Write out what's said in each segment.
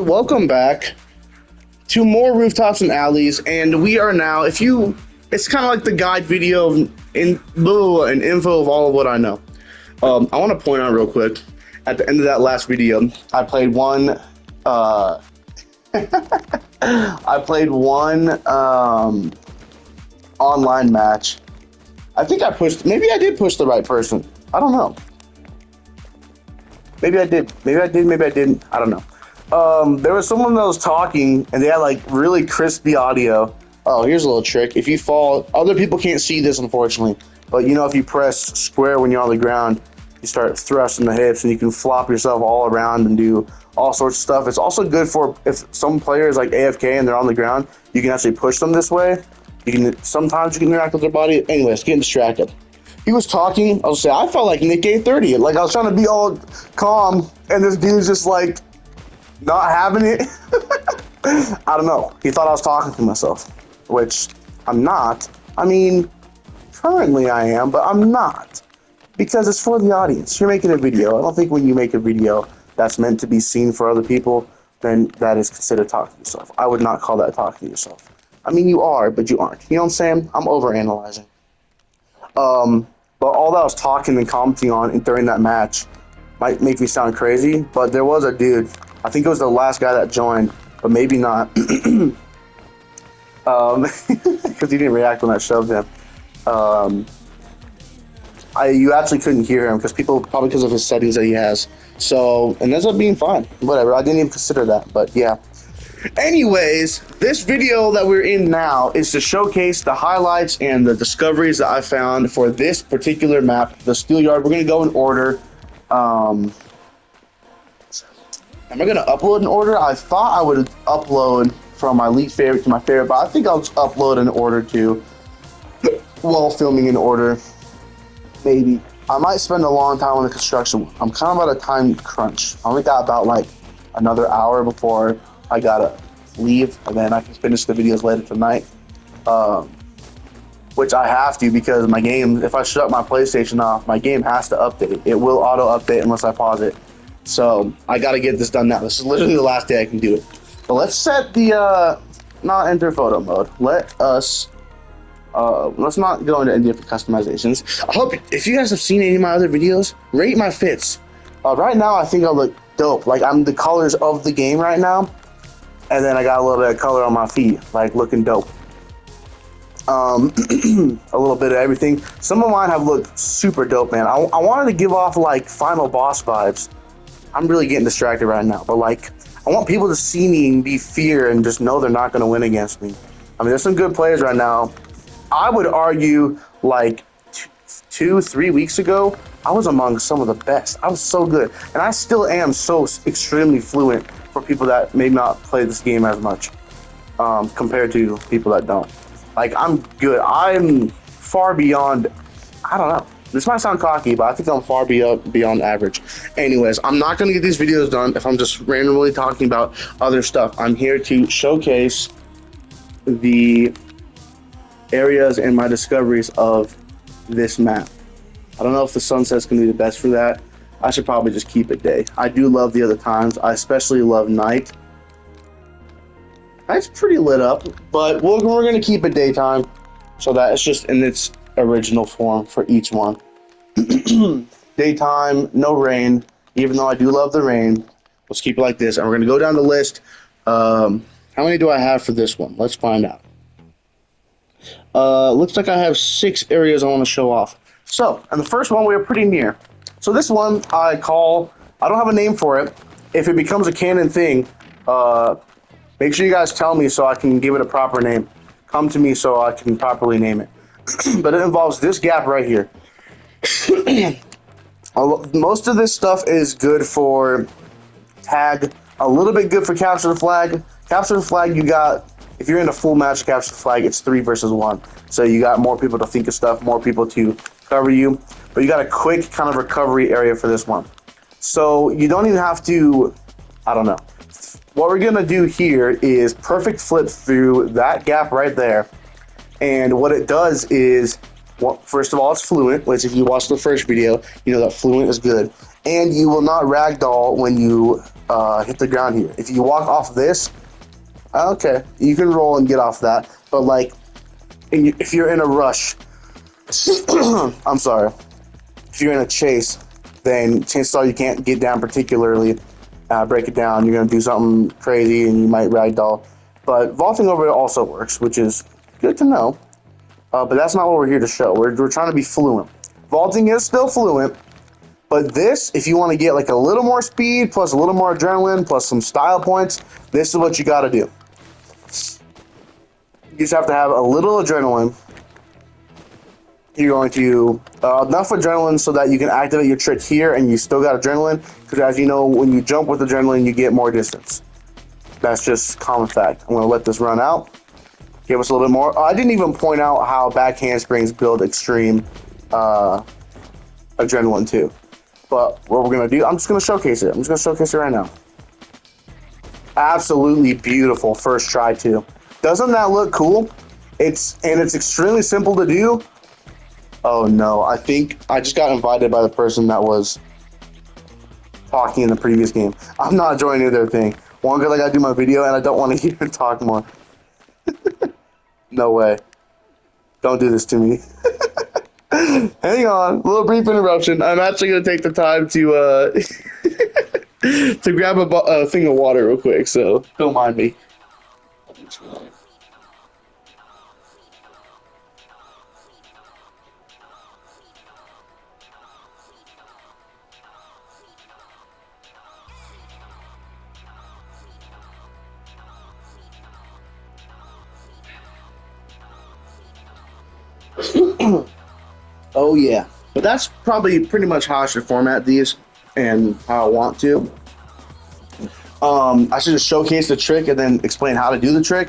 Welcome back to more rooftops and alleys, and we are now. It's kind of like the guide video and info of all of what I know. I want to point out real quick. At the end of that last video, I played one. I played one online match. I think I pushed. Maybe I did push the right person. I don't know. Maybe I did. Maybe I did. Maybe I didn't. I don't know. There was someone that was talking and they had like really crispy audio. Oh, here's a little trick. If you fall, other people can't see this unfortunately, but you know, if you press square when you're on the ground, you start thrusting the hips and you can flop yourself all around and do all sorts of stuff. It's also good for if some player is like AFK and they're on the ground, you can actually push them this way. Sometimes you can interact with their body. Anyways, getting distracted. He was talking. I'll say I felt like Nick A30. Like I was trying to be all calm, and this dude's just like not having it. I don't know. He thought I was talking to myself, which I'm not. I mean, currently I am, but I'm not. Because it's for the audience. You're making a video. I don't think when you make a video that's meant to be seen for other people, then that is considered talking to yourself. I would not call that talking to yourself. I mean, you are, but you aren't. You know what I'm saying? I'm overanalyzing. But all that I was talking and commenting on during that match might make me sound crazy, but there was a dude. I think it was the last guy that joined, but maybe not, because he didn't react when I shoved him. You actually couldn't hear him because probably because of his settings that he has. So, and ends up being fine. Whatever. I didn't even consider that, but yeah. Anyways, this video that we're in now is to showcase the highlights and the discoveries that I found for this particular map, the Steel Yard. We're gonna go in order. Am I going to upload in order? I thought I would upload from my least favorite to my favorite, but I think I'll just upload in order too while filming in order. Maybe. I might spend a long time on the construction. I'm kind of at a time crunch. I only got about like another hour before I got to leave, and then I can finish the videos later tonight. Which I have to because my game, if I shut my PlayStation off, my game has to update. It will auto-update unless I pause it. So I got to get this done now. This is literally the last day I can do it. But let's set the not enter photo mode. Let's not go into any different customizations. I hope if you guys have seen any of my other videos, rate my fits. Right now I think I look dope. Like I'm the colors of the game right now, and then I got a little bit of color on my feet, like looking dope. A little bit of everything. Some of mine have looked super dope, man. I wanted to give off like final boss vibes. I'm really getting distracted right now, but like I want people to see me and be fear and just know they're not going to win against me. I mean, there's some good players right now. I would argue like 2-3 weeks ago, I was among some of the best. I was so good, and I still am so extremely fluent for people that may not play this game as much compared to people that don't. Like I'm good. I'm far beyond. I don't know. This might sound cocky, but I think I'm far beyond average. Anyways, I'm not going to get these videos done if I'm just randomly talking about other stuff. I'm here to showcase the areas and my discoveries of this map. I don't know if the sunset's going to be the best for that. I should probably just keep it day. I do love the other times. I especially love night. Night's pretty lit up, but we're going to keep it daytime so that it's just in its original form for each one. Daytime, no rain, even though I do love the rain. Let's keep it like this, and we're going to go down the list. How many do I have for this one? Let's find out. Looks like I have 6 areas I want to show off. So, and the first one we are pretty near. So this one I don't have a name for it. If it becomes a canon thing, make sure you guys tell me so I can give it a proper name. Come to me so I can properly name it. But it involves this gap right here. Most of this stuff is good for tag, a little bit good for capture the flag. Capture the flag, you got, if you're in a full match capture the flag, it's 3 versus 1. So you got more people to think of stuff, more people to cover you. But you got a quick kind of recovery area for this one. So you don't even have to, I don't know. What we're going to do here is perfect flip through that gap right there. And what it does is, well, first of all, it's fluent, which if you watch the first video, you know that fluent is good. and you will not ragdoll when you hit the ground here. If you walk off this, okay, you can roll and get off that. But like, if you're in a rush, I'm sorry. If you're in a chase, then chances are you can't get down particularly, break it down. You're gonna do something crazy and you might ragdoll. But vaulting over it also works, which is good to know. But that's not what we're here to show. We're trying to be fluent. Vaulting is still fluent, but this, if you want to get like a little more speed, plus a little more adrenaline, plus some style points, this is what you got to do. You just have to have a little adrenaline. You're going to enough adrenaline so that you can activate your trick here, and you still got adrenaline. Because as you know, when you jump with adrenaline, you get more distance. That's just common fact. I'm going to let this run out. Give us a little bit more. I didn't even point out how back handsprings build extreme adrenaline too. But what we're going to do, I'm just going to showcase it. I'm just going to showcase it right now. Absolutely beautiful first try too. Doesn't that look cool? It's extremely simple to do. Oh no, I think I just got invited by the person that was talking in the previous game. I'm not joining their thing. One, because I gotta do my video and I don't want to hear him talk more. No way. Don't do this to me. Hang on, a little brief interruption. I'm actually gonna take the time to to grab a thing of water real quick, so don't mind me. Oh yeah, but that's probably pretty much how I should format these and how I want to. I should just showcase the trick and then explain how to do the trick.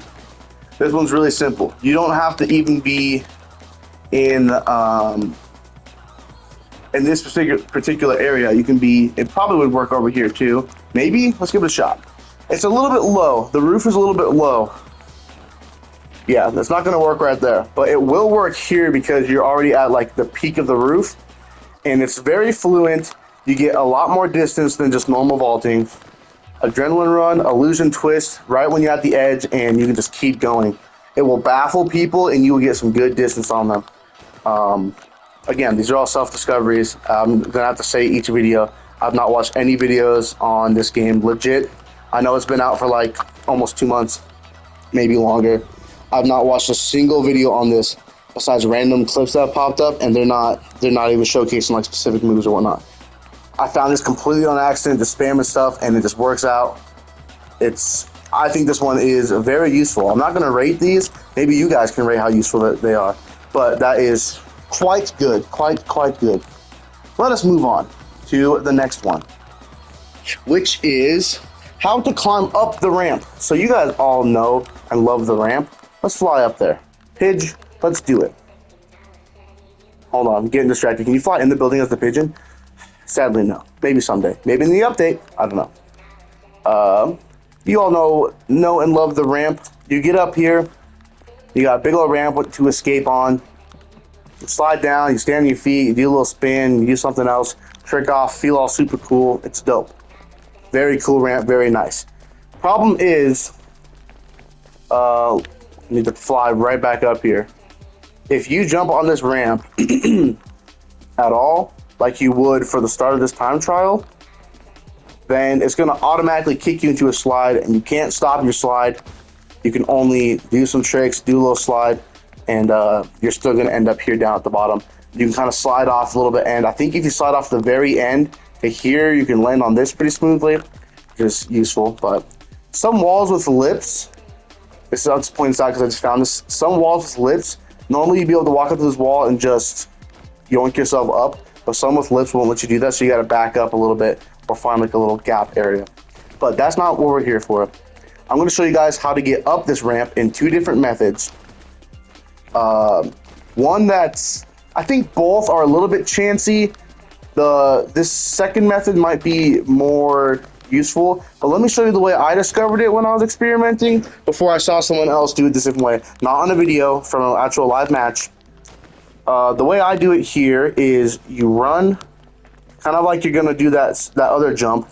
This one's really simple. You don't have to even be in this particular area. You can be. It probably would work over here too. Maybe. Let's give it a shot. It's a little bit low. The roof is a little bit low. Yeah, that's not going to work right there, but it will work here because you're already at like the peak of the roof, and it's very fluent. You get a lot more distance than just normal vaulting. Adrenaline run, illusion twist, right when you're at the edge, and you can just keep going. It will baffle people, and you will get some good distance on them. Again, these are all self-discoveries. I'm gonna have to say each video. I've not watched any videos on this game, legit. I know it's been out for like almost 2 months, maybe longer. I've not watched a single video on this besides random clips that have popped up, and they're not even showcasing like specific moves or whatnot. I found this completely on accident, just spamming stuff, and it just works out. I think this one is very useful. I'm not going to rate these. Maybe you guys can rate how useful they are, but that is quite good, quite good. Let us move on to the next one, which is how to climb up the ramp. So you guys all know and love the ramp. Let's fly up there. Pidge, let's do it. Hold on, I'm getting distracted. Can you fly in the building as the pigeon? Sadly, no. Maybe someday. Maybe in the update. I don't know. You all know and love the ramp. You get up here. You got a big old ramp to escape on. You slide down. You stand on your feet. You do a little spin. You do something else. Trick off. Feel all super cool. It's dope. Very cool ramp. Very nice. Problem is, I need to fly right back up here. If you jump on this ramp at all, like you would for the start of this time trial, then it's going to automatically kick you into a slide, and you can't stop your slide. You can only do some tricks, do a little slide, and you're still going to end up here down at the bottom. You can kind of slide off a little bit, and I think if you slide off the very end to here, you can land on this pretty smoothly, which is useful. But some walls with lips, this is, I'll just point this out because I just found this. Some walls with lips, normally you'd be able to walk up to this wall and just yoink yourself up, but some with lips won't let you do that, so you got to back up a little bit or find like a little gap area. But that's not what we're here for. I'm going to show you guys how to get up this ramp in 2 different methods. One that's, I think both are a little bit chancy. This second method might be more useful, but let me show you the way I discovered it when I was experimenting before I saw someone else do it this different way, not on a video, from an actual live match. The way I do it here is you run kind of like you're gonna do that other jump,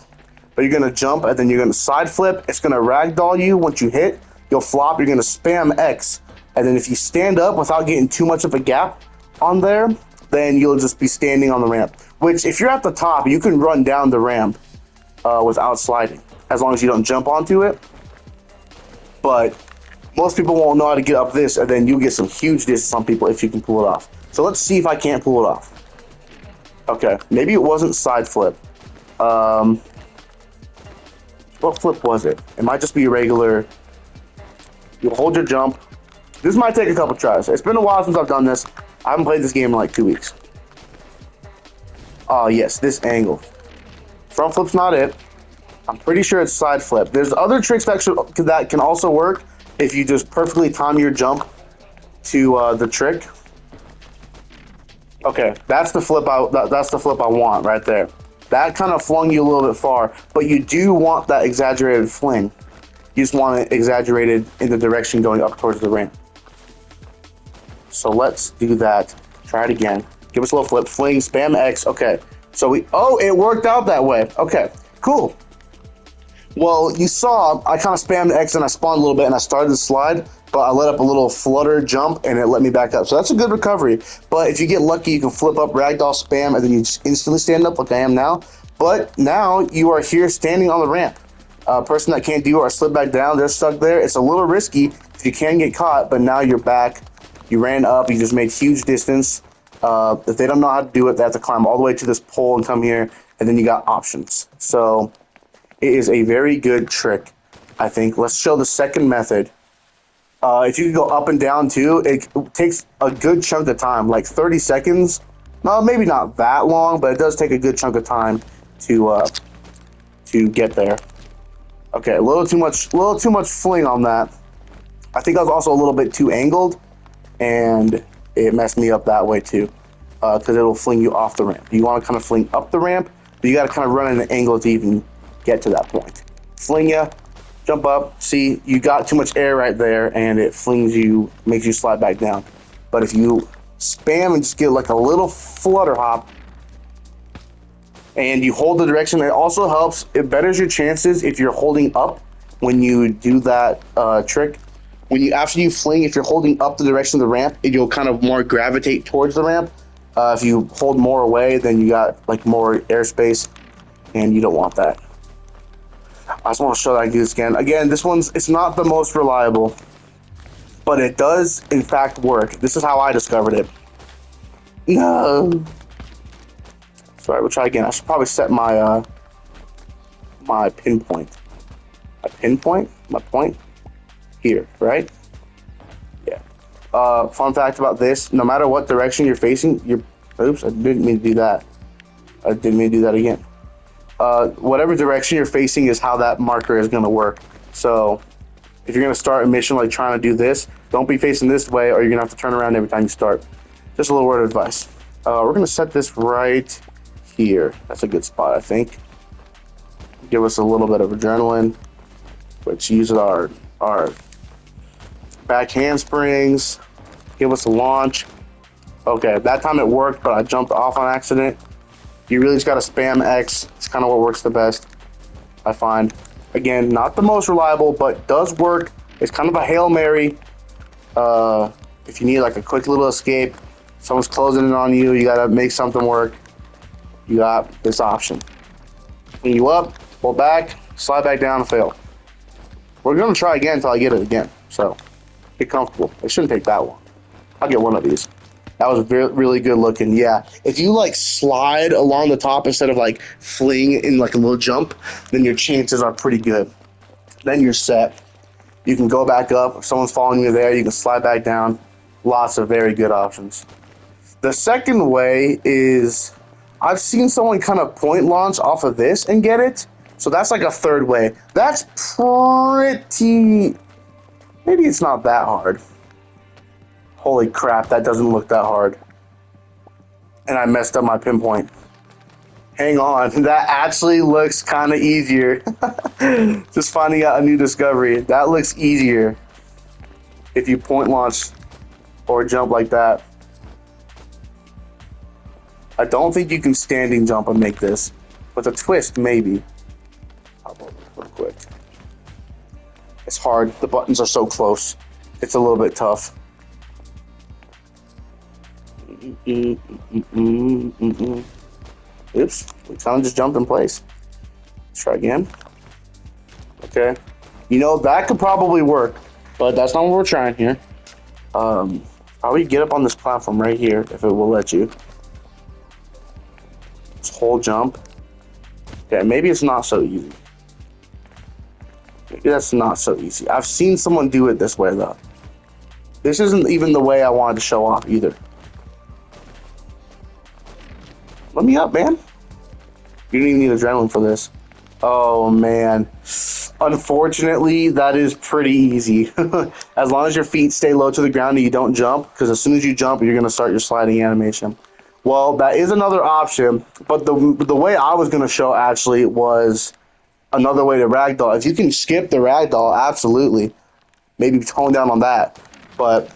but you're gonna jump and then you're gonna side flip. It's gonna ragdoll you. Once you hit, you'll flop. You're gonna spam X, and then if you stand up without getting too much of a gap on there, then you'll just be standing on the ramp. Which, if you're at the top, you can run down the ramp without sliding, as long as you don't jump onto it. But most people won't know how to get up this, and then you get some huge distance on people if you can pull it off. So let's see if I can't pull it off. Okay, maybe it wasn't side flip. What flip was it? It might just be a regular. You hold your jump. This might take a couple tries. It's been a while since I've done this. I haven't played this game in like 2 weeks. Oh, yes, this angle. Front flip's not it. I'm pretty sure it's side flip. There's other tricks that can also work if you just perfectly time your jump to the trick. Okay, that's the flip that's the flip I want right there. That kind of flung you a little bit far, but you do want that exaggerated fling. You just want it exaggerated in the direction going up towards the ramp. So let's do that. Try it again. Give us a little flip, fling, spam X. Okay, so it worked out that way. Okay, cool. Well, you saw I kind of spammed X and I spawned a little bit and I started to slide, but I let up a little flutter jump and it let me back up. So that's a good recovery. But if you get lucky, you can flip up, ragdoll, spam, and then you just instantly stand up like I am now. But now you are here standing on the ramp. A person that can't do or slip back down, they're stuck there. It's a little risky if you can get caught, but now you're back. You ran up, you just made huge distance. If they don't know how to do it, they have to climb all the way to this pole and come here, and then you got options. So it is a very good trick, I think. Let's show the second method. If you can go up and down too, it takes a good chunk of time, like 30 seconds. No, maybe not that long, but it does take a good chunk of time to get there. Okay, a little too much fling on that. I think I was also a little bit too angled, and it messed me up that way too, because it'll fling you off the ramp. You want to kind of fling up the ramp, but you got to kind of run in an angle to even get to that point. Fling you, jump up. See, you got too much air right there, and it flings you, makes you slide back down. But if you spam and just get like a little flutter hop, and you hold the direction, it also helps. It betters your chances if you're holding up when you do that trick. After you fling, if you're holding up the direction of the ramp, you'll kind of more gravitate towards the ramp. If you hold more away, then you got like more airspace, and you don't want that. I just want to show that I can do this again. Again, it's not the most reliable, but it does in fact work. This is how I discovered it. No. Sorry, we'll try again. I should probably set my my pinpoint. My point here, right? Yeah. Fun fact about this: no matter what direction you're facing, oops, I didn't mean to do that. I didn't mean to do that again. Whatever direction you're facing is how that marker is going to work. So if you're going to start a mission like trying to do this, don't be facing this way, or you're going to have to turn around every time you start. Just a little word of advice. We're going to set this right here. That's a good spot, I think. Give us a little bit of adrenaline. Let's use our back handsprings. Give us a launch. Okay, that time it worked, but I jumped off on accident. You really just got to spam X. It's kind of what works the best, I find. Again, not the most reliable, but does work. It's kind of a Hail Mary. If you need like a quick little escape, someone's closing in on you, you got to make something work. You got this option. Clean you up, pull back, slide back down, and fail. We're going to try again until I get it again. So get comfortable. It shouldn't take that long. I'll get one of these. That was really good looking. Yeah, if you like slide along the top instead of like fling in like a little jump, then your chances are pretty good. Then you're set. You can go back up. If someone's following you there, you can slide back down. Lots of very good options. The second way is I've seen someone kind of point launch off of this and get it. So that's like a third way. That's pretty... Maybe it's not that hard. Holy crap, that doesn't look that hard. And I messed up my pinpoint. Hang on, that actually looks kind of easier. Just finding out a new discovery. That looks easier if you point launch or jump like that. I don't think you can standing jump and make this. With a twist, maybe. Hop over real quick. It's hard. The buttons are so close. It's a little bit tough. Oops. We kind of just jumped in place. Let's try again. Okay. You know, that could probably work, but that's not what we're trying here. Probably get up on this platform right here if it will let you. This whole jump. Okay, maybe it's not so easy. Maybe that's not so easy. I've seen someone do it this way though. This isn't even the way I wanted to show off either. Let me up, man. You don't even need adrenaline for this. Oh man. Unfortunately, that is pretty easy. As long as your feet stay low to the ground and you don't jump, because as soon as you jump, you're gonna start your sliding animation. Well, that is another option, but the way I was gonna show actually was another way to ragdoll. If you can skip the ragdoll, absolutely. Maybe tone down on that. But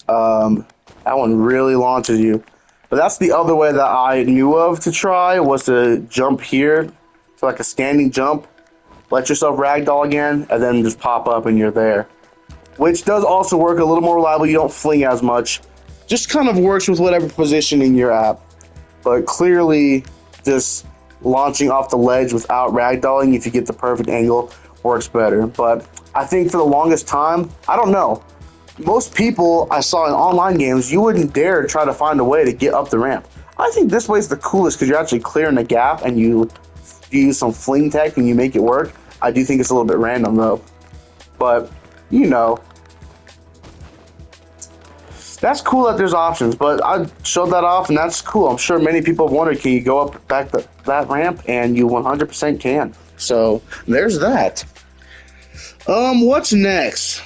that one really launches you. But that's the other way that I knew of to try, was to jump here. So like a standing jump. Let yourself ragdoll again, and then just pop up and you're there. Which does also work a little more reliable. You don't fling as much. Just kind of works with whatever positioning you're at. But clearly, just launching off the ledge without ragdolling, if you get the perfect angle, works better. But I think for the longest time, I don't know. Most people I saw in online games, you wouldn't dare try to find a way to get up the ramp. I think this way is the coolest because you're actually clearing the gap and you use some fling tech and you make it work. I do think it's a little bit random though. But, you know, that's cool that there's options, but I showed that off and that's cool. I'm sure many people have wondered, can you go up back that ramp? And you 100% can. So there's that. What's next?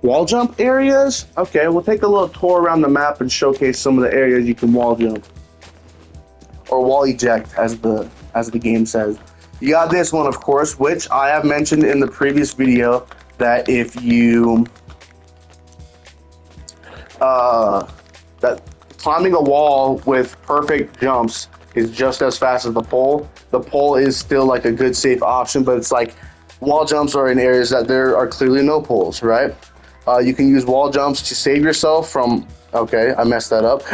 Wall jump areas? Okay, we'll take a little tour around the map and showcase some of the areas you can wall jump. Or wall eject, as the game says. You got this one, of course, which I have mentioned in the previous video, that if you that climbing a wall with perfect jumps is just as fast as the pole. The pole is still like a good safe option, but it's like wall jumps are in areas that there are clearly no poles, right? You can use wall jumps to save yourself from, okay, I messed that up.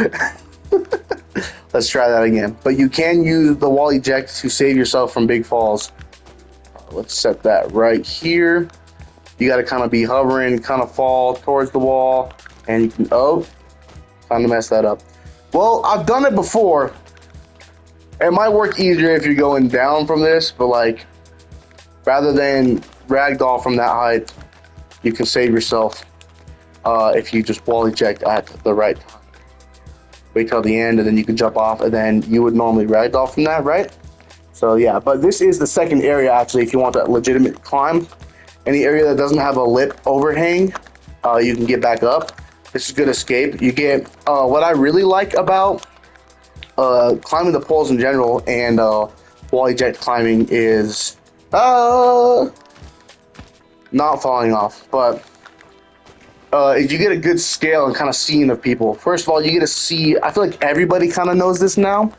Let's try that again. But you can use the wall eject to save yourself from big falls. Let's set that right here. You got to kind of be hovering, kind of fall towards the wall, and you can, oh, time to mess that up. Well, I've done it before. It might work easier if you're going down from this, but like, rather than ragdoll from that height, you can save yourself if you just wall eject at the right time. Wait till the end, and then you can jump off, and then you would normally ragdoll from that, right? So yeah, but this is the second area actually. If you want that legitimate climb, any area that doesn't have a lip overhang, you can get back up. This is good escape. You get what I really like about climbing the poles in general and wall eject climbing is not falling off, but you get a good scale and kind of seeing of people. First of all, you get to see, I feel like everybody kind of knows this now,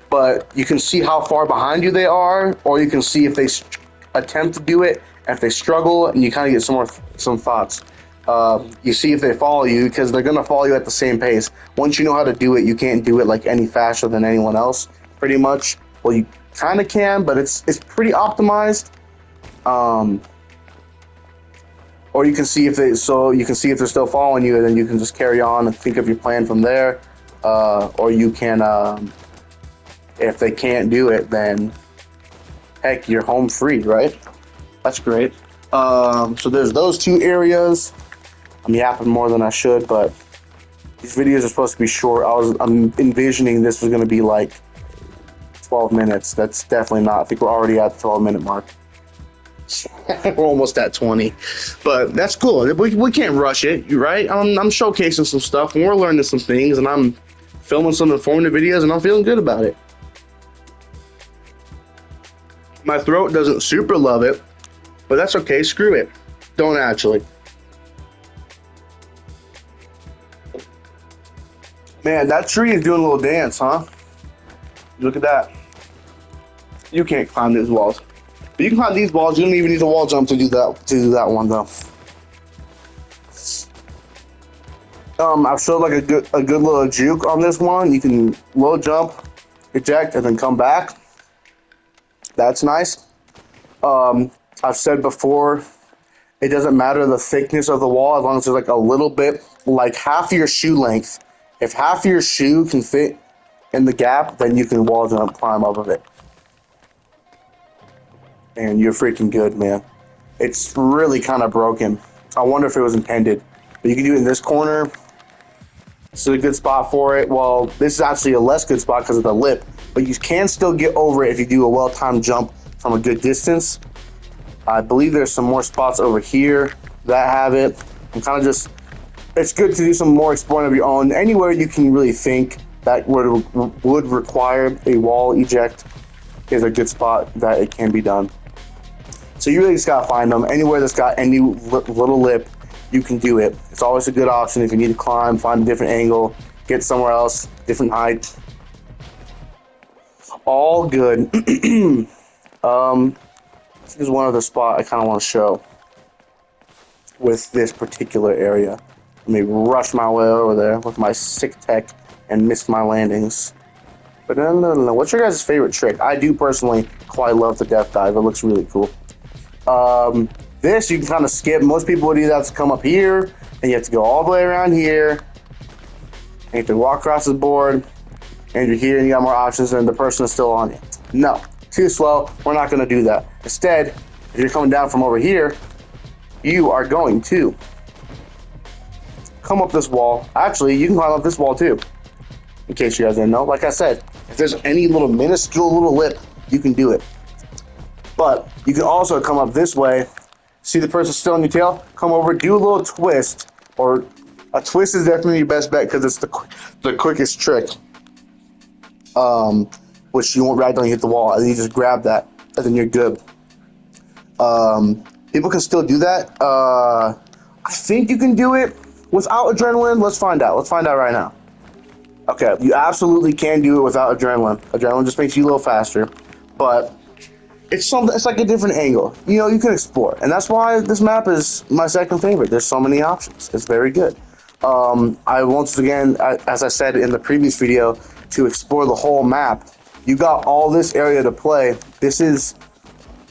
but you can see how far behind you they are, or you can see if they attempt to do it, and if they struggle, and you kind of get some thoughts. You see if they follow you, because they're going to follow you at the same pace. Once you know how to do it, you can't do it like any faster than anyone else, pretty much. Well, you kind of can, but it's pretty optimized. Or you can see if they're still following you, and then you can just carry on and think of your plan from there. Or you can, if they can't do it, then heck, you're home free, right? That's great. So there's those two areas. I'm yapping more than I should, but these videos are supposed to be short. I'm envisioning this was going to be like 12 minutes. That's definitely not. I think we're already at the 12-minute mark. We're almost at 20, but that's cool. We can't rush it, right? I'm showcasing some stuff, and we're learning some things, and I'm filming some informative videos, and I'm feeling good about it. My throat doesn't super love it, but that's okay. Screw it. Don't actually. Man, that tree is doing a little dance, huh? Look at that. You can't climb these walls. But you can climb these walls. You don't even need a wall jump to do that one though. I've showed like a good little juke on this one. You can low jump, eject, and then come back. That's nice. I've said before, it doesn't matter the thickness of the wall as long as there's like a little bit, like half your shoe length. If half your shoe can fit in the gap, then you can wall jump, climb up of it. And you're freaking good, man. It's really kind of broken. I wonder if it was intended. But you can do it in this corner. This is a good spot for it. Well, this is actually a less good spot because of the lip. But you can still get over it if you do a well-timed jump from a good distance. I believe there's some more spots over here that have it. I'm kind of just... It's good to do some more exploring of your own. Anywhere you can really think that would require a wall eject is a good spot that it can be done. So you really just gotta find them. Anywhere that's got any little lip, you can do it. It's always a good option if you need to climb, find a different angle, get somewhere else, different height. All good. This is one other spot I kind of want to show with this particular area. Let me rush my way over there with my sick tech and miss my landings. But no. What's your guys' favorite trick? I do personally quite love the death dive. It looks really cool. This you can kind of skip. Most people would either have to come up here, and you have to go all the way around here, and you have to walk across the board, and you're here, and you got more options, and the person is still on you. No, too slow. We're not going to do that. Instead, if you're coming down from over here, you are going to come up this wall. Actually, you can climb up this wall too, in case you guys didn't know. Like I said, if there's any little minuscule little lip, you can do it. But you can also come up this way. See the person still on your tail? Come over, do a little twist. Or a twist is definitely your best bet because it's the quickest trick. Which you won't ragdoll and hit the wall. And then you just grab that, and then you're good. People can still do that. I think you can do it without adrenaline. Let's find out. Let's find out right now. Okay, you absolutely can do it without adrenaline. Adrenaline just makes you a little faster. But it's like a different angle. You know, you can explore. And that's why this map is my second favorite. There's so many options. It's very good. I once again, as I said in the previous video, to explore the whole map, you got all this area to play. This is,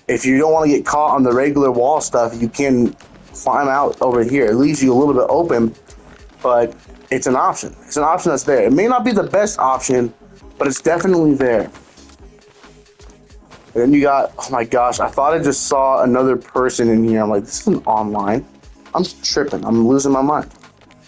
if you don't want to get caught on the regular wall stuff, you can climb out over here. It leaves you a little bit open, but it's an option. It's an option that's there. It may not be the best option, but it's definitely there. And then you got, oh my gosh, I thought I just saw another person in here. I'm like, this isn't online. I'm tripping. I'm losing my mind.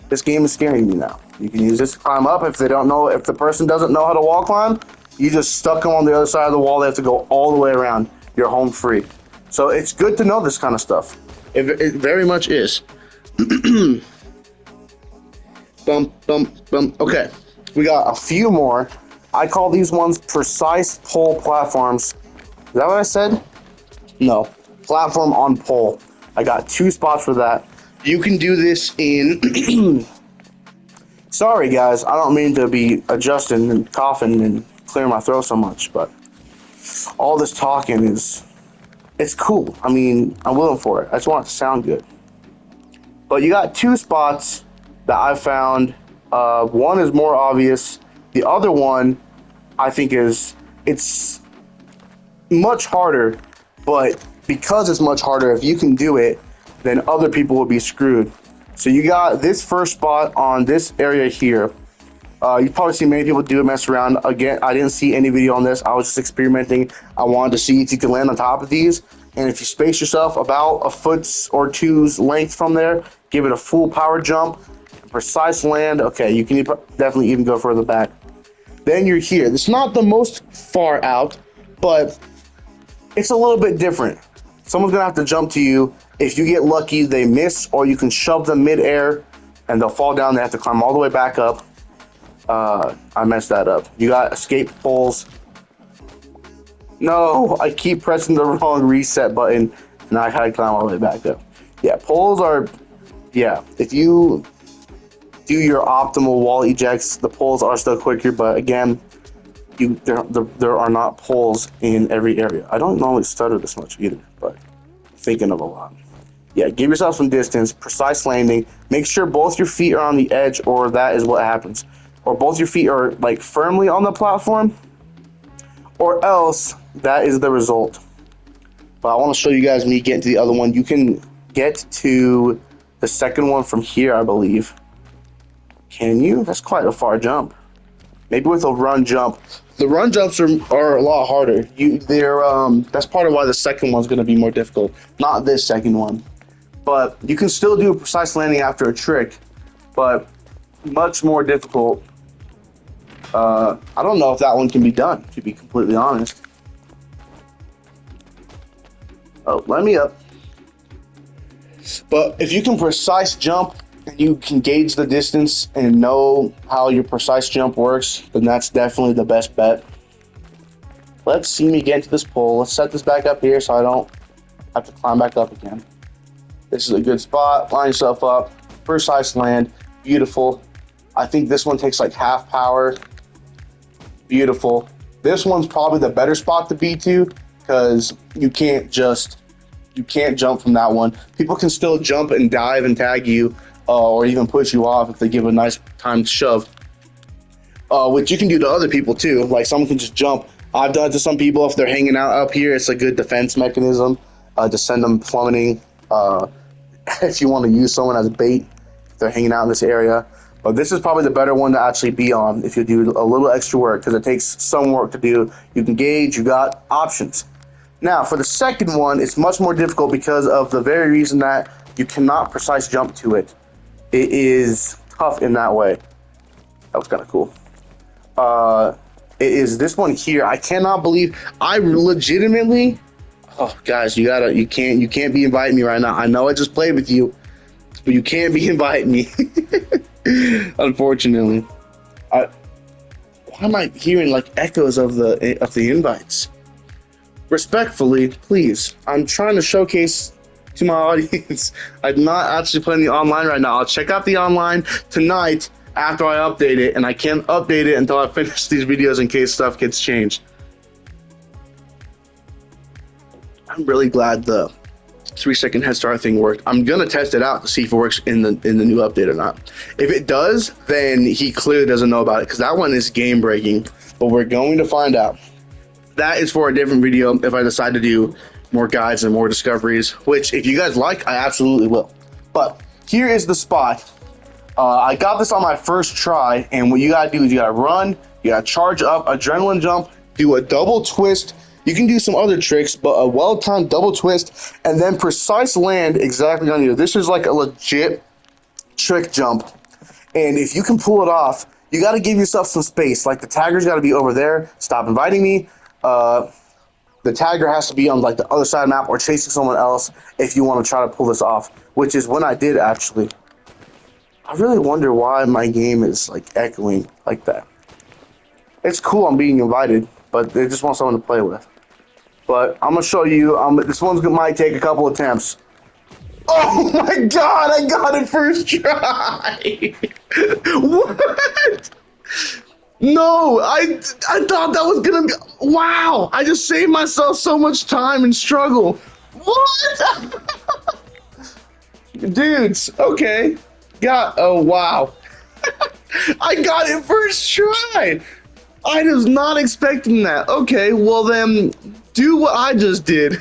This game is scaring me now. You can use this to climb up. If the person doesn't know how to wall climb, you just stuck them on the other side of the wall. They have to go all the way around. You're home free. So it's good to know this kind of stuff. It very much is. Okay, we got a few more. I call these ones precise pole platforms. Is that what I said? No. Platform on pole. I got 2 spots for that. You can do this in... Sorry, guys. I don't mean to be adjusting and coughing and clearing my throat so much, but all this talking is... It's cool. I mean, I'm willing for it. I just want it to sound good. But you got 2 spots that I found. One is more obvious. The other one, I think, it's much harder, but because it's much harder, if you can do it, then other people will be screwed. So you got this first spot on this area here. You probably see many people do it, mess around. Again, I didn't see any video on this. I was just experimenting. I wanted to see if you could land on top of these. And if you space yourself about a foot or 2's length from there, give it a full power jump, precise land. Okay, you can definitely even go further back. Then you're here. It's not the most far out, but it's a little bit different. Someone's gonna have to jump to you. If you get lucky, they miss, or you can shove them mid-air and they'll fall down. They have to climb all the way back up. I messed that up. You got escape poles. No, I keep pressing the wrong reset button, and I gotta climb all the way back up. Yeah, poles are, yeah, if you do your optimal wall ejects. The poles are still quicker, but again, there are not poles in every area. I don't normally stutter this much either, but thinking of a lot. Yeah, give yourself some distance, precise landing. Make sure both your feet are on the edge, or that is what happens. Or both your feet are like firmly on the platform, or else that is the result. But I want to show you guys me getting to the other one. You can get to the second one from here, I believe. Can you? That's quite a far jump. Maybe with a run jump. The run jumps are a lot harder. That's part of why the second one's going to be more difficult. Not this second one. But you can still do a precise landing after a trick, but much more difficult. I don't know if that one can be done, to be completely honest. Oh, let me up. But if you can precise jump and you can gauge the distance and know how your precise jump works, then that's definitely the best bet. Let's see me get into this pole. Let's set this back up here so I don't have to climb back up again. This is a good spot. Line yourself up. Precise land. Beautiful. I think this one takes like half power. Beautiful. This one's probably the better spot to be to because you can't jump from that one. People can still jump and dive and tag you or even push you off if they give a nice timed shove, which you can do to other people too. Like someone can just jump. I've done it to some people if they're hanging out up here. It's a good defense mechanism to send them plummeting if you want to use someone as bait if they're hanging out in this area. But this is probably the better one to actually be on if you do a little extra work because it takes some work to do. You can gauge, you got options. Now, for the second one, it's much more difficult because of the very reason that you cannot precise jump to it. It is tough in that way. That was kind of cool. It is this one here. I cannot believe I legitimately. Oh, guys, you can't be inviting me right now. I know I just played with you, but you can't be inviting me. Unfortunately, why am I hearing like echoes of the invites? Respectfully, please. I'm trying to showcase to my audience. I'm not actually playing the online right now. I'll check out the online tonight after I update it, and I can't update it until I finish these videos in case stuff gets changed. I'm really glad the 3-second head start thing worked. I'm gonna test it out to see if it works in the new update or not. If it does, then he clearly doesn't know about it because that one is game breaking. But we're going to find out. That is for a different video if I decide to do more guides and more discoveries, which if you guys like, I absolutely will. But here is the spot. I got this on my first try, and what you gotta do is you gotta run, you gotta charge up, adrenaline jump, do a double twist. You can do some other tricks, but a well-timed double twist, and then precise land exactly on you. This is like a legit trick jump. And if you can pull it off, you gotta give yourself some space. Like the tagger's gotta be over there. Stop inviting me. The tagger has to be on like the other side of the map or chasing someone else if you want to try to pull this off, which is when I did actually. I really wonder why my game is like echoing like that. It's cool I'm being invited, but they just want someone to play with. But I'm gonna show you. This one's might take a couple attempts. Oh my god! I got it first try. What? No, I thought that was gonna be. Wow! I just saved myself so much time and struggle. What? Dudes, okay. Oh wow. I got it first try. I was not expecting that. Okay, well then do what I just did.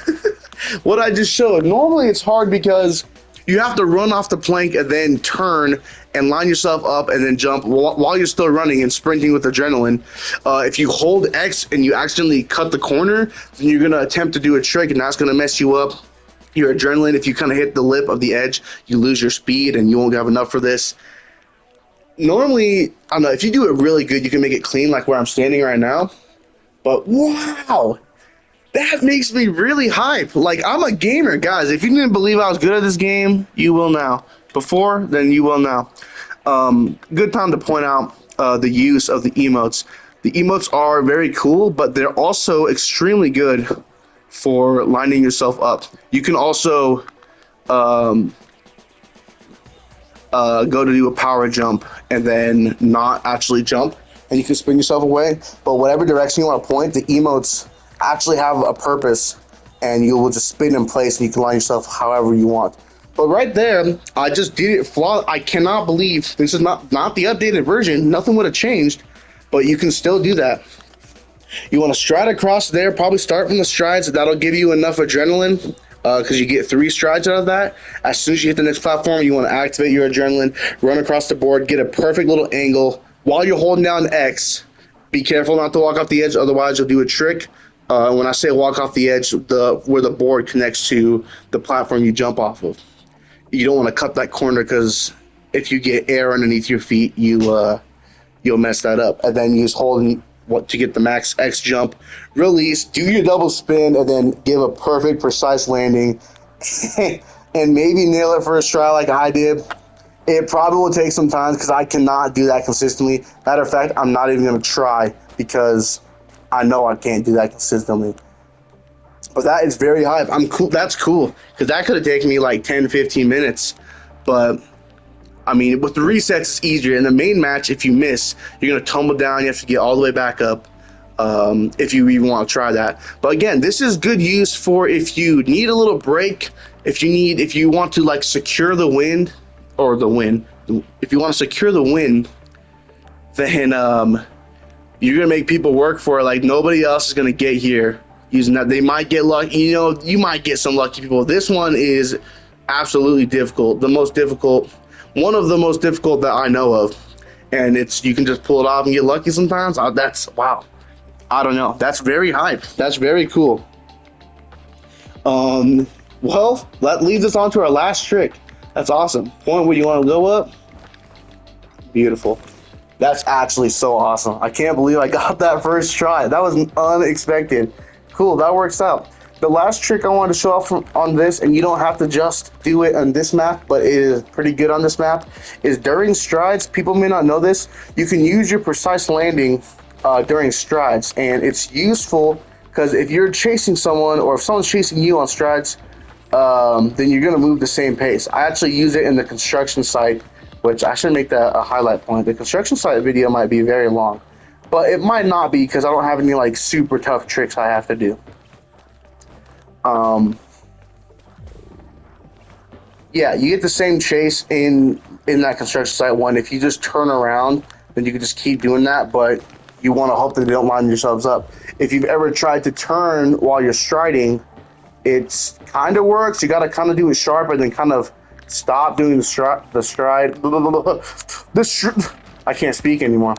What I just showed. Normally it's hard because you have to run off the plank and then turn and line yourself up and then jump while you're still running and sprinting with adrenaline. If you hold X and you accidentally cut the corner, then you're gonna attempt to do a trick and that's gonna mess you up. Your adrenaline, if you kind of hit the lip of the edge, you lose your speed and you won't have enough for this. Normally, I don't know, if you do it really good, you can make it clean like where I'm standing right now. But wow, that makes me really hype. Like, I'm a gamer, guys. If you didn't believe I was good at this game, you will now. Before, then you will now. Good time to point out the use of the emotes. The emotes are very cool, but they're also extremely good for lining yourself up. You can also go to do a power jump and then not actually jump, and you can spin yourself away. But whatever direction you want to point, the emotes actually have a purpose, and you will just spin in place, and you can line yourself however you want. But right there, I just did it flaw. I cannot believe this is not the updated version. Nothing would have changed, but you can still do that. You want to stride across there, probably start from the strides. That'll give you enough adrenaline because you get 3 strides out of that. As soon as you hit the next platform, you want to activate your adrenaline, run across the board, get a perfect little angle while you're holding down X. Be careful not to walk off the edge, otherwise you'll do a trick. When I say walk off the edge, where the board connects to the platform you jump off of. You don't want to cut that corner because if you get air underneath your feet, you'll mess that up. And then you just hold what to get the max X jump, release, do your double spin, and then give a perfect, precise landing, and maybe nail it for a try like I did. It probably will take some time because I cannot do that consistently. Matter of fact, I'm not even going to try because I know I can't do that consistently. But that is very hype. I'm cool. That's cool because that could have taken me like 10, 15 minutes. But I mean, with the resets, it's easier. In the main match, if you miss, you're going to tumble down. You have to get all the way back up if you even want to try that. But again, this is good use for if you need a little break, if you want to like secure the win, or the win. If you want to secure the win, then you're going to make people work for it. Like nobody else is going to get here using that. They might get lucky. You know, you might get some lucky people. This one is absolutely difficult. The most difficult. One of the most difficult that I know of, and you can just pull it off and get lucky sometimes. That's wow. I don't know. That's very hype. That's very cool. Well, that leads us on to our last trick. That's awesome. Point where you want to go up. Beautiful. That's actually so awesome. I can't believe I got that first try. That was unexpected. Cool. That works out. The last trick I wanted to show off on this, and you don't have to just do it on this map, but it is pretty good on this map, is during strides. People may not know this. You can use your precise landing during strides, and it's useful because if you're chasing someone or if someone's chasing you on strides, then you're going to move the same pace. I actually use it in the construction site, which I should make that a highlight point. The construction site video might be very long, but it might not be because I don't have any like super tough tricks I have to do. Yeah, you get the same chase in that construction site one. If you just turn around, then you can just keep doing that, but you want to hope that they don't line yourselves up. If you've ever tried to turn while you're striding, it's kind of works. You got to kind of do it sharp and then kind of stop doing the stride. I can't speak anymore.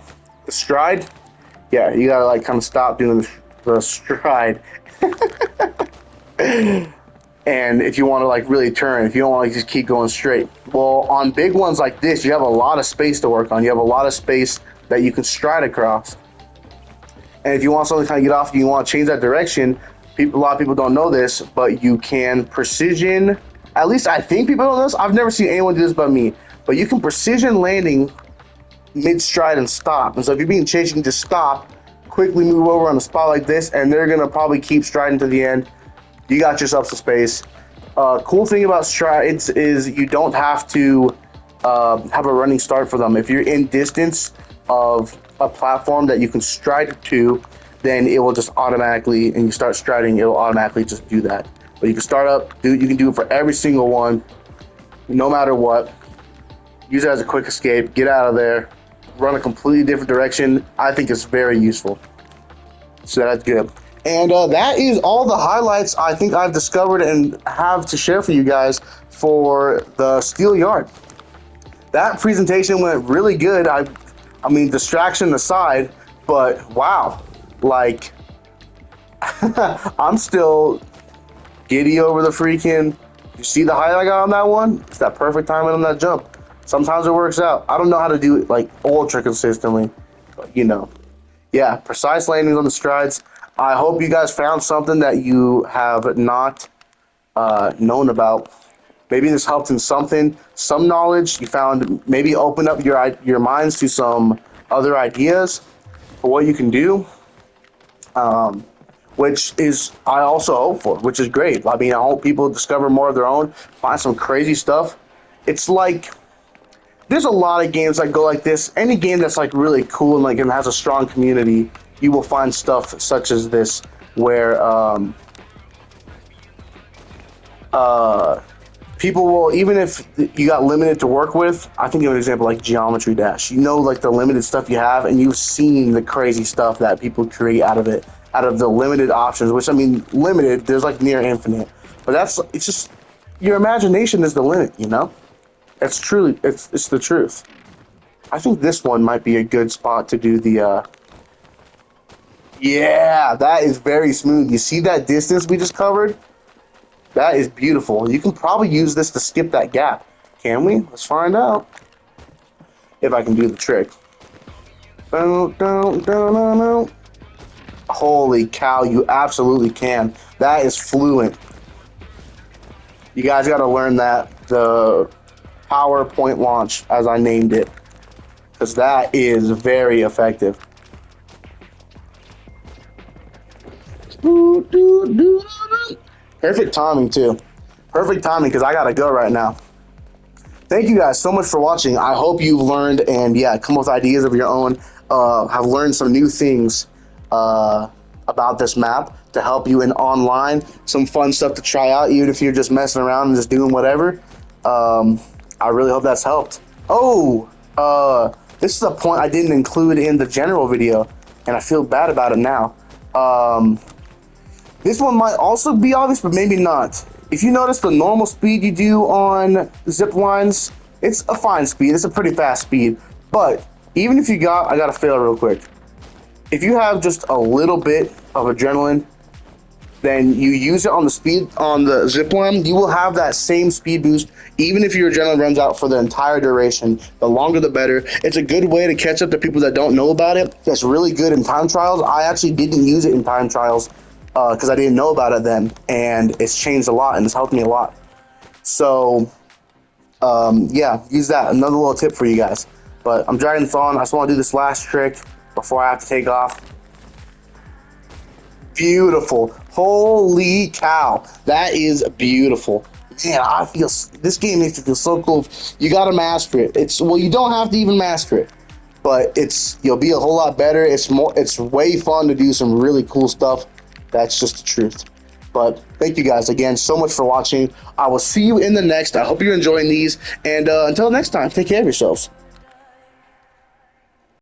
The stride? Yeah, you got to like kind of stop doing the stride. And if you want to like really turn, if you don't want to like, just keep going straight. Well, on big ones like this, you have a lot of space to work on. You have a lot of space that you can stride across. And if you want something to kind of get off, you want to change that direction. A lot of people don't know this, but you can precision. At least I think people don't know this. I've never seen anyone do this but me. But you can precision landing mid-stride and stop. And so if you're being chased, you can just stop, quickly move over on a spot like this, and they're going to probably keep striding to the end. You got yourself some space. Cool thing about strides is you don't have to have a running start for them. If you're in distance of a platform that you can stride to, then it will just automatically, and you start striding, it will automatically just do that. But you can start up, you can do it for every single one, no matter what. Use it as a quick escape, get out of there, run a completely different direction. I think it's very useful. So that's good. And that is all the highlights I think I've discovered and have to share for you guys for the Steel Yard. That presentation went really good. I mean, distraction aside, but wow, like, I'm still giddy over the freaking, you see the height I got on that one? It's that perfect timing on that jump. Sometimes it works out. I don't know how to do it like ultra consistently, but you know. Yeah, precise landings on the strides. I hope you guys found something that you have not known about. Maybe this helped in something, some knowledge you found. Maybe open up your minds to some other ideas for what you can do, which is I also hope for, which is great. I mean, I hope people discover more of their own, find some crazy stuff. It's like There's a lot of games that go like this. Any game that's like really cool and like and has a strong community, you will find stuff such as this where uh people will, even if you got limited to work with. I think of an example like Geometry Dash. You know, like the limited stuff you have, and you've seen the crazy stuff that people create out of it, out of the limited options. Which I mean, limited. There's like near infinite, but it's just your imagination is the limit. You know, it's truly it's the truth. I think this one might be a good spot to do the. Yeah, that is very smooth. You see that distance we just covered? That is beautiful. You can probably use this to skip that gap. Can we? Let's find out if I can do the trick. Holy cow, you absolutely can. That is fluent. You guys got to learn that. The PowerPoint launch, as I named it, because that is very effective. Perfect timing, too. Perfect timing, because I got to go right now. Thank you guys so much for watching. I hope you've learned and yeah, come up with ideas of your own. Have learned some new things about this map to help you in online. Some fun stuff to try out, even if you're just messing around and just doing whatever. I really hope that's helped. Oh, this is a point I didn't include in the general video, and I feel bad about it now. This one might also be obvious, but maybe not. If you notice the normal speed you do on zip lines, it's a fine speed. It's a pretty fast speed. But even if I gotta fail real quick. If you have just a little bit of adrenaline, then you use it on the zip line, you will have that same speed boost, even if your adrenaline runs out for the entire duration. The longer the better. It's a good way to catch up to people that don't know about it. That's really good in time trials. I actually didn't use it in time trials because I didn't know about it then, and it's changed a lot and it's helped me a lot. So yeah, use that. Another little tip for you guys. But I'm dragging this on. I just want to do this last trick before I have to take off. Beautiful. Holy cow. That is beautiful. Man, I feel this game makes me feel so cool. You gotta master it. Well, you don't have to even master it, but you'll be a whole lot better. It's way fun to do some really cool stuff. That's just the truth. But thank you guys again so much for watching. I will see you in the next. I hope you're enjoying these, and until next time, take care of yourselves.